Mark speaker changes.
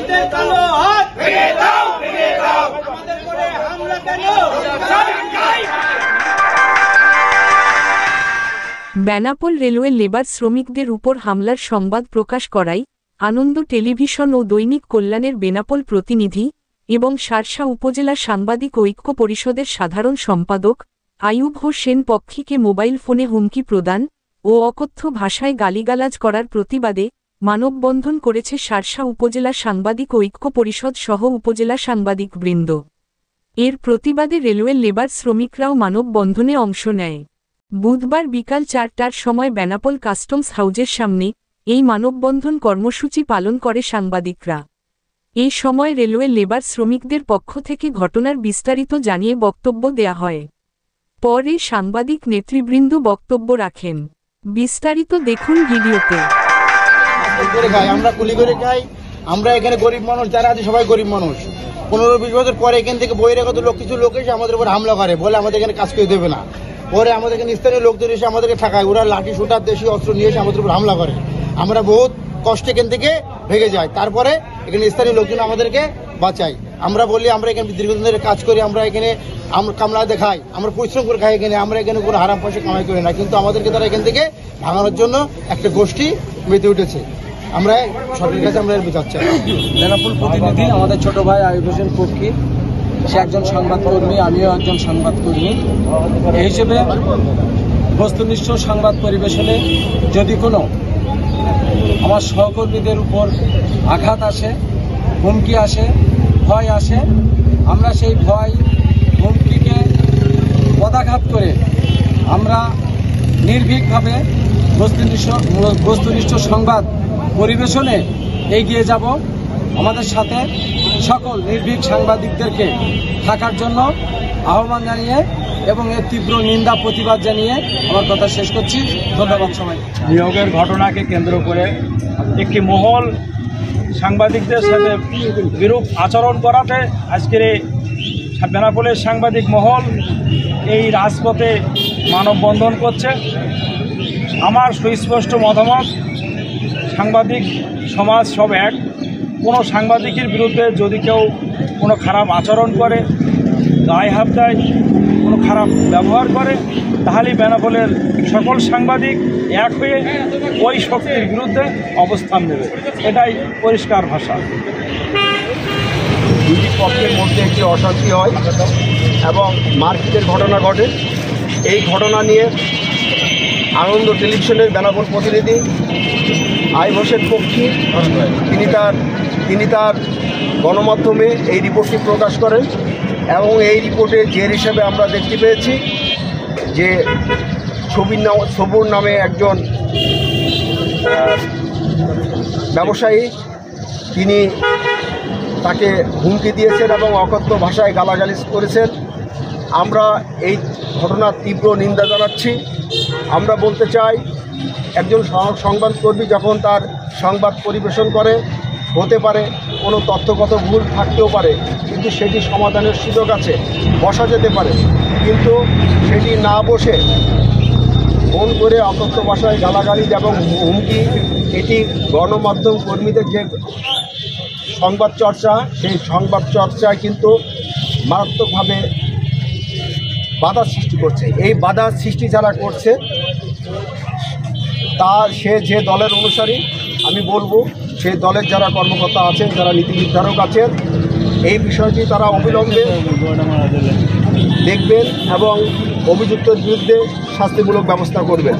Speaker 1: সাংবাদিকদের কালো হাত ভেঙে দাও, ভেঙে দাও। আমাদের করে হামলা কেন?
Speaker 2: বেনাপোল রেলওয়ে লেবার শ্রমিকদের উপর হামলার সংবাদ প্রকাশ করায় আনন্দ টেলিভিশন ও দৈনিক কল্যাণের বেনাপোল প্রতিনিধি এবং শার্শা উপজেলা সাংবাদিক ঐক্য পরিষদের সাধারণ সম্পাদক আইয়ুব হোসেন পক্ষীকে মোবাইল ফোনে হুমকি প্রদান ও অকথ্য ভাষায় গালিগালাজ করার প্রতিবাদে মানববন্ধন করেছে শার্শা উপজেলা সাংবাদিক ঐক্য পরিষদ সহ উপজেলা সাংবাদিকবৃন্দ। এর প্রতিবাদে রেলওয়ে লেবার শ্রমিকরাও মানববন্ধনে অংশ নেয়। বুধবার বিকাল ৪টার সময় বেনাপোল কাস্টমস হাউজের সামনে এই মানববন্ধন কর্মসূচি পালন করে সাংবাদিকরা। এই সময় রেলওয়ে লেবার শ্রমিকদের পক্ষ থেকে ঘটনার বিস্তারিত জানিয়ে বক্তব্য দেয়া হয়। পরে সাংবাদিক নেতৃবৃন্দ বক্তব্য রাখেন। বিস্তারিত দেখুন ভিডিওতে।
Speaker 3: আমরা কুলি করে খাই, আমরা এখানে গরিব মানুষ, যারা আছে সবাই গরিব মানুষ। 15-20 বছর পরে এখান থেকে বহিরাগত লোক কিছু লোক এসে আমাদের উপর হামলা করে, বলে আমাদের এখানে কাজ করে দেবে না। পরে আমাদের এখানে স্থানীয় লোকদের এসে আমাদেরকে ঠেকায়, ওরা লাঠি শুটার দেশি অস্ত্র নিয়ে এসে আমাদের উপর হামলা করে। আমরা বহুত কষ্টে এখান থেকে ভেগে যাই, তারপরে এখানে স্থানীয় লোকজন আমাদেরকে বাঁচাই। আমরা বলি আমরা এখানে দীর্ঘদিন ধরে কাজ করি, আমরা এখানে কামলা দেখাই, আমরা পরিশ্রম করে খাই এখানে, আমরা এখানে কোনো হারাম পয়সা কামাই করি না। কিন্তু আমাদেরকে তারা এখান থেকে ভাঙানোর জন্য একটা গোষ্ঠী মেতে উঠেছে। আমরা সরকারের কাছে আমরা বোঝাচ্ছি।
Speaker 4: বেনাপোল প্রতিনিধি আমাদের ছোট ভাই আইয়ুব হোসেন পক্ষী, সে একজন সংবাদকর্মী, আমিও একজন সংবাদকর্মী। এই হিসেবে বস্তুনিষ্ঠ সংবাদ পরিবেশনে যদি কোনো আমার সহকর্মীদের উপর আঘাত আসে, হুমকি আসে, ভয় আসে, আমরা সেই ভয় হুমকিকে পদাঘাত করে আমরা নির্ভীকভাবে বস্তুনিষ্ঠ সংবাদ পরিবেশনে এগিয়ে যাব। আমাদের সাথে সকল নির্ভীক সাংবাদিকদেরকে থাকার জন্য আহ্বান জানিয়ে এবং এর তীব্র নিন্দা প্রতিবাদ জানিয়ে আমার কথা শেষ করছি। ধন্যবাদ সবাই।
Speaker 5: নিয়োগের ঘটনাকে কেন্দ্র করে একটি মহল সাংবাদিকদের সাথে বিরূপ আচরণ করাতে আজকের এই বেনাপোলের সাংবাদিক মহল এই রাজপথে মানববন্ধন করছে। আমার সুস্পষ্ট মতামত, সাংবাদিক সমাজ সব এক। কোনো সাংবাদিকের বিরুদ্ধে যদি কেউ কোনো খারাপ আচরণ করে, গায়ে হাত দেয়, কোনো খারাপ ব্যবহার করে, তাহলেই বেনাপোলের সকল সাংবাদিক এক হয়ে ওই শক্তির বিরুদ্ধে অবস্থান নেবে। এটাই পরিষ্কার ভাষা।
Speaker 6: দুটি পক্ষের মধ্যে একটি অশান্তি হয় এবং মারপিটের ঘটনা ঘটে। এই ঘটনা নিয়ে আনন্দ টেলিভিশনের বেনাপোল প্রতিনিধি আইয়ুব হোসেন পক্ষী তিনি তার গণমাধ্যমে এই রিপোর্টটি প্রকাশ করেন এবং এই রিপোর্টে জের হিসেবে আমরা দেখতে পেয়েছি যে সবুর নামে একজন ব্যবসায়ী, তিনি তাকে হুমকি দিয়েছেন এবং অকথ্য ভাষায় গালাগালিজ করেছেন। আমরা এই ঘটনার তীব্র নিন্দা জানাচ্ছি। আমরা বলতে চাই, একজন সংবাদকর্মী যখন তার সংবাদ পরিবেশন করে, হতে পারে কোনো তথ্যগত ভুল থাকতেও পারে, কিন্তু সেটি সমাধানের সুযোগ আছে, বসা যেতে পারে। কিন্তু সেটি না বসে ফোন করে অকথ্য ভাষায় গালাগালিজ এবং হুমকি, এটি গণমাধ্যম কর্মীদের যে সংবাদ চর্চা, সেই সংবাদ চর্চায় কিন্তু মারাত্মকভাবে বাধা সৃষ্টি করছে। এই বাধা সৃষ্টি যারা করছে সে যে দলের অনুসারী, আমি বলবো সেই দলের যারা কর্মকর্তা আছেন, যারা নীতি নির্ধারক আছেন, এই বিষয়টি তারা অবিলম্বে দেখবেন এবং অভিযুক্তের বিরুদ্ধে শাস্তিমূলক ব্যবস্থা করবেন।